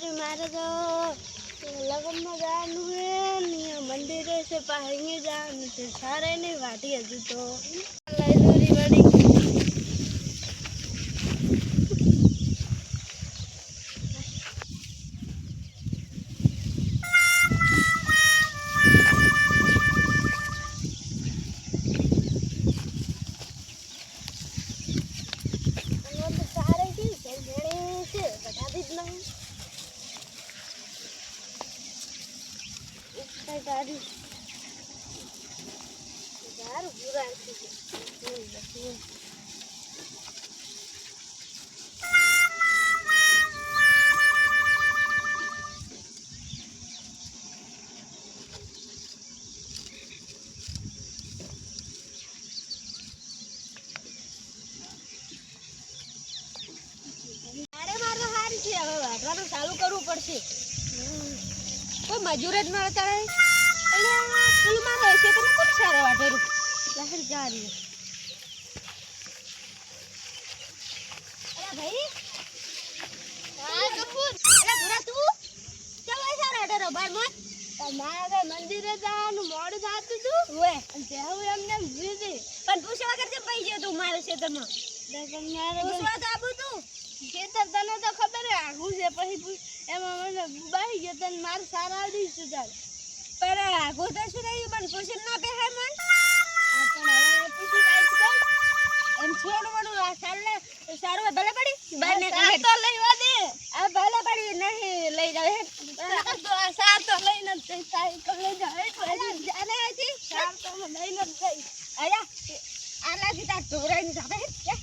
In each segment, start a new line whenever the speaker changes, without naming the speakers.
अरे मारे तो लगन में जानु है नहीं मंदिर से पाहेंगे जानु से सारे ने वाटी हजू तो लाइब्रेरी बड़ी गाड़ी यार बुरा अरे मारो हारी છે હવે વાટવાનું ચાલુ કરવું પડશે કોઈ મજૂર જ મળતા રહે એટલે ફૂલ માં રહે છે તમે કોણ સારા વાટેરું લહેર જા રહી અરે ભાઈ હા કપૂર અરે પૂરા તું ચાલો સારા વાટેરો બાર મત મારે મંદિરે જવાનું મોડું થાતું તું ઓય અને તેવું એમને બીજી પણ પૂછવા કરજે પઈ ગયો તું મારા ક્ષેત્રમાં પણ મારે પૂછવા તો આબુ તું ખેતર તને તો ખબર હે આગું છે પછી એમાં મને બાઈ ગયો તને માર સારા આવડી છે ચાલ પર આગું તો શું રહ્યું પણ પૂછીને ના બેહાય મન પણ હવે પૂછી કાઈ કર એમ છોડવાનું આ સાલે સારું ભલે પડી બાર ને તો લઈવા દે આ ભલે પડી નહીં લઈ જાવ તો આ સાર તો લઈને જ કાઈ કર લઈ જાય જાને હતી સાર તો લઈને જ ગઈ આયા આ લાગી તા ઢોરાઈ જાવે જા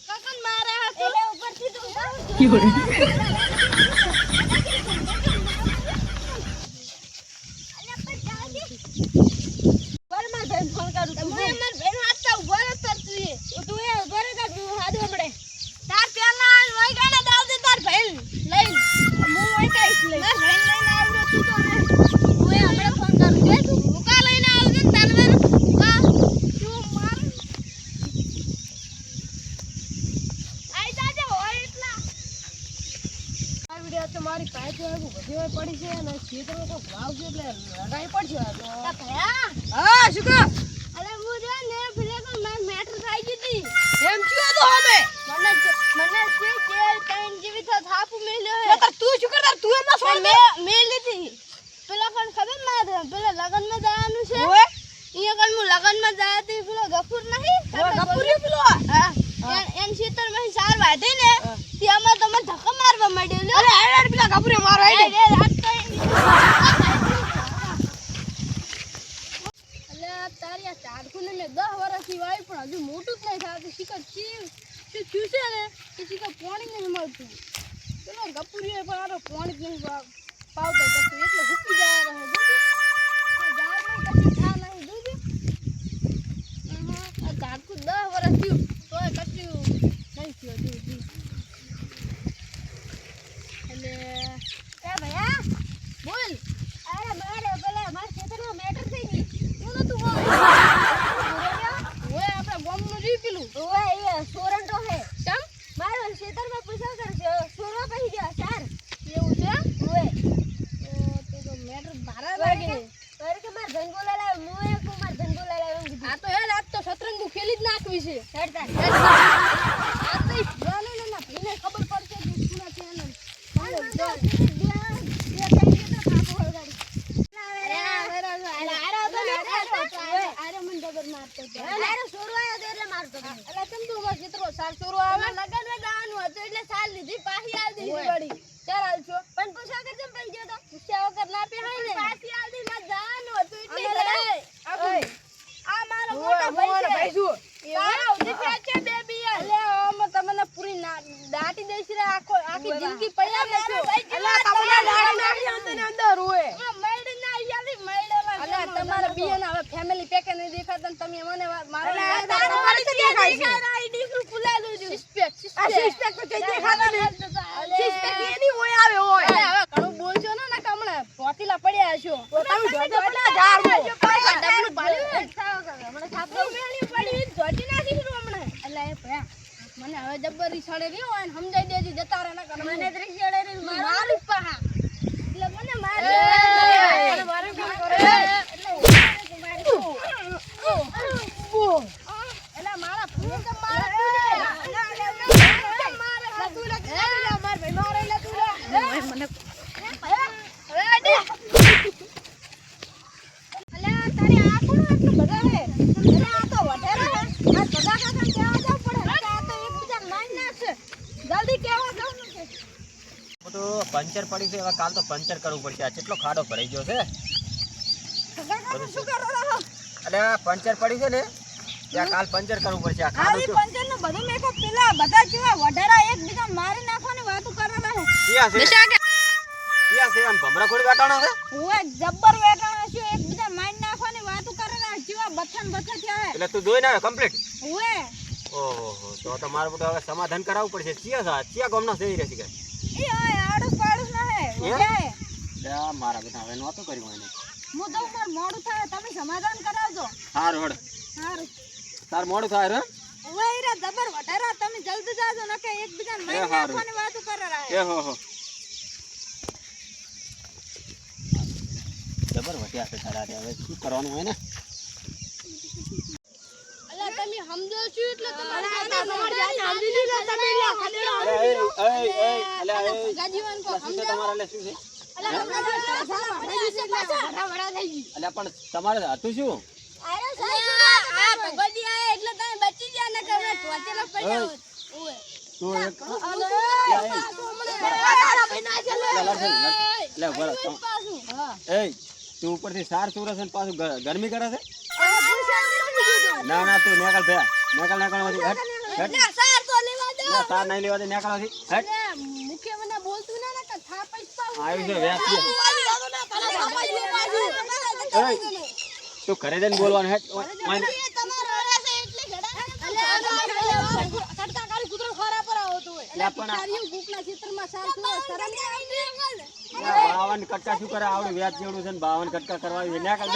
કકન મારે એટલે ઉપરથી તું
You're
ફોન કરું તું મને બેન હાથ તો ઉભો રહે તરતી તું એ ઉભો રહે તો હાથ હમડે તાર પેલા વઈ ગાડા દાવ દે તાર ભાઈ લઈ હું વઈ કઈશ લઈ ના ભાઈ લઈને આવ્યો તું તો હું એ હમડે ફોન કરું દે તું મુકા લઈને આવજે તારવર કા તું માર આઈ જાજે હોય એટલા આ વિડિયો તો મારી પાસે આગુ બધીઓ પડી છે અને સીધો તો ભાવ છે એટલે લડાઈ પડશે આ ભયા હા શું કહો અરે હું જો ને ભલે કો મેટર થઈ ગઈ હતી એમ ક્યો તો અમે મને છે કે કઈ જીવી તો થાપુ મેલ્યો હે તો તું શું કરતા તું એમાં છોડ મે લીધી પેલા પણ ખબર મારે પેલા લગન માં જવાનું છે ઓય અહીંયા કણ હું લગન માં જાતી પેલો ગફુર નહીં ગફુર પેલો હા એન ક્ષેત્ર માં સાર વાઢે ને ત્યાંમાં તમે ધક્કા મારવા માંડ્યો અરે અરે પેલા ગફુરે મારો આઈ રે રાત તો તારી આ ચાડકુને મે 10 વર્ષથી વાઈ પણ હજુ મોટું જ નહીં થાતું શિકર શું થયું છે ને કે શિકર પાણી નહીં મળતું પેલો ગપુરીએ પણ આરો પાણી જ નહીં પાવતો એટલે હુકી જાય રહે આ ઝાડમાં કશું થા નહીં જોજે આ ચાડકું 10 વર્ષ થયું તોય કશું નહીં થયું હજુ એટલે એ ભૈયા બોલ અરે મારે પેલા મારા ખેતરમાં મેટર થઈ ગઈ ઓય આપડા ગામ નું રી પેલું ઓય એ સોરંટો હે ચમ મારો ખેતર માં પૂછા કરજો સોરવા પહી ગયા ચાર એવું છે ઓય તો મેટર ભારા લાગે પર કે માર ધન બોલાલા હું એ કો માર ધન બોલાલા એમ કીધું આ તો હે આજ તો શતરંજ ખેલી જ નાખવી છે હેડતા આ તો જાને ના ભીને ખબર પડશે કે સુના છે ને હાલો જો દાટી દઈશ રે આખી જિંદગી પડ્યા નથી અલા તમને દાડી નાખી અંદર હોય મેડ ના આયાલી મેડલા અલા તમારા બીએ ના હવે ફેમિલી પેકે નહીં દેખાતા તમે મને મારો તમારી તો દેખાય છે આઈડી નું ખુલા દોજો સિસ્પેક તો કઈ દેખાતા નહીં સિસ્પેક એની હોય આવે હોય હવે ઘણું બોલજો ને ના કમણે પોતીલા પડ્યા છો તો તમે જોજો પડ્યા ઝાડો ડબલું પાડ્યું ખાવ કરે મને ખાતો મેલી પડી જોટી નાખી છું હમણે અલા એ ભયા મને હવે જબર ત્રી સડે રહ્યો અને સમજાઈ દેજી જતા રહે ના મને ત્રી સડે રે મારું પાહા એટલે મને મારે મારે કામ કરે એટલે એલા મારા ફૂલ તો મારે તું લે માર ભાઈ મારે લે તું લે મને હવે આડે અલ્યા તારી આ કોણ આટલું બધા હે અલ્યા આ તો વધારે હે આ સદા કાકા કેવા જાવ પડે આ તો એકબીજા મારી નાખશે જલ્દી કેવા જાવ ન કે
તો પંચર પડી છે હવે કાલ તો પંચર કરવું પડશે આ કેટલો ખાડો ભરાઈ ગયો છે
સદા કાકા શું કરો રહો
અરે પંચર પડી છે ને ત્યાં કાલ પંચર કરવું પડશે આ ખાડો
આવી પંચર નું બધું મેકો પેલા બધા કેવા વધારા એકબીજા મારી નાખવાની વાતો કરે રહે
ક્યાં છે ક્યાં છે આમ ભમરા ખોડી વાટાણો છે
ઓએ જબ્બર વેટાણો છે એકબીજા મારી નાખવાની વાતો કરે રહે જીવા બથન બથન થયા હે
એટલે તું જોઈ ના કમ્પ્લીટ
ઓએ
ઓહો તો તમારે બધું હવે સમાધાન કરાવવું પડશે ચિયા ગામનો છે ઈ રહેશે કે
એ ઓય આડુસ પાડુસ ના હે ઓજાય
લે મારા બેટા હવે નહોતો કર્યું એને
હું તો માર મોડું થાય તમે સમાધાન કરાવજો
હારું હડ
સારું
તાર મોડું થાય રે
ઓય રે જબર વધારા તમે જલ્દી જાજો નકે એકબીજા મારી નાખવાની વાતો કરે રહે
એ હો જબર વટ્યા છે તારા હવે શું કરવાનું હોય ને
અલા તમે સમજો છો એટલે તમારે સમજી લીધા તમે લ્યા ખદેડો ગાજીવાન કો સમજો
તમારે લે શું છે
અલા વડા થઈ ગઈ
અલ્યા પણ તમારે હતું શું
અરે સાહેબ આ ભગવતી આયા એટલે તમે બચી ગયા ન કરે ટોચેલો પડ્યો ઓય
તું એક એ તું ઉપરથી સાર સુરસ અને પાછું ગરમી કરે છે ના ના તું નેકળ ભયા નેકળ માંથી હટ
સાર તો લેવા દો
ના સાર નહીં લેવા દે નેકળ માંથી હટ
મુખે મને બોલતું ના કે થા પૈસા
આવ્યું છે વ્યાસ તું ઘરે જઈને બોલવાનું હેટ બાવન કટકા શું કરે આવડું વ્યાજ જેવડું છે ને 52 કટકા કરવા નેકળ